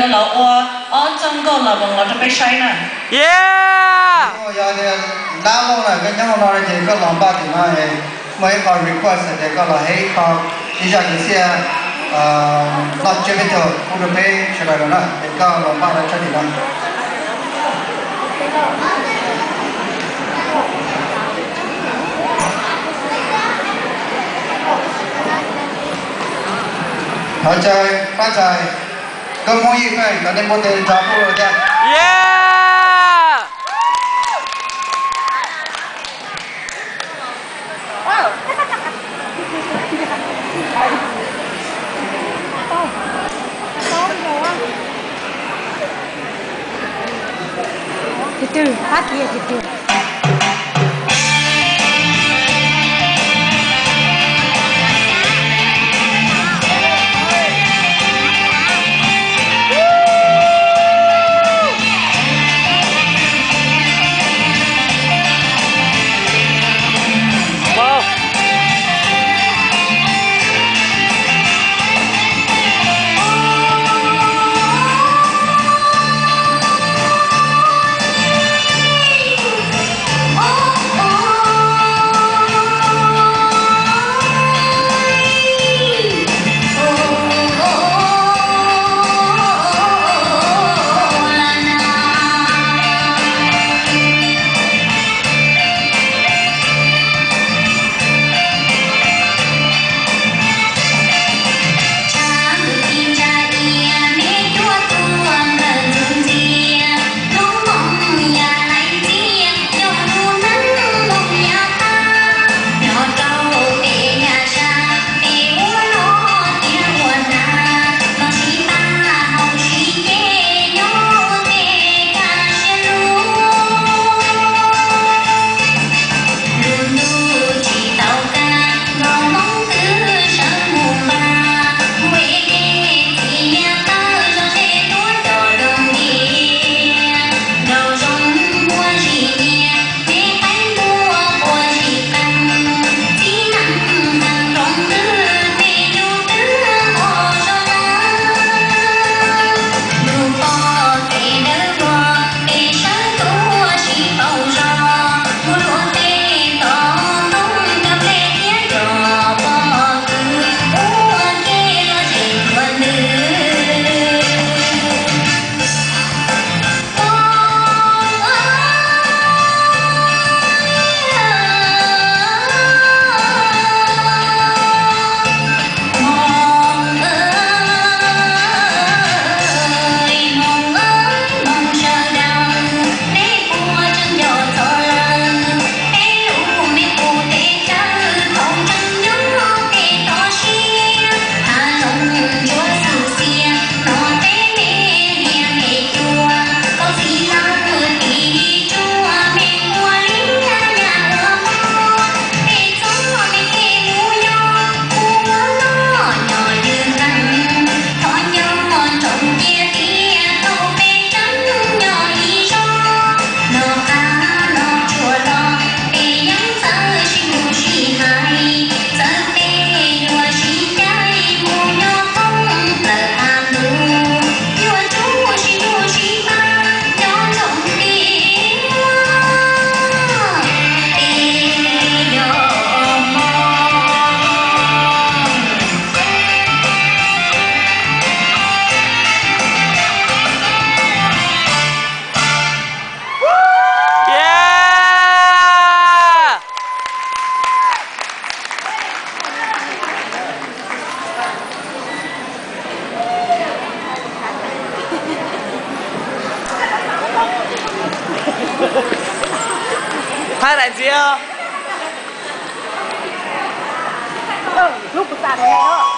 个老我整个老王我就被晒呢。Yeah. Ồ giờ thì đa lâu là cái nhau nó thì có lòng ba thì mà mấy có request thì có là hay có đi ra cái xe nó chơi bên chỗ cũng được bé sẽ là nó thì có lòng ba là chơi thì bằng họ chơi phát chơi có mỗi gì phải có nên một tiền trả phụ rồi nha. Yeah. Từ từ, phát kia từ từ. Hai đại diện. Lúc của ta này nữa.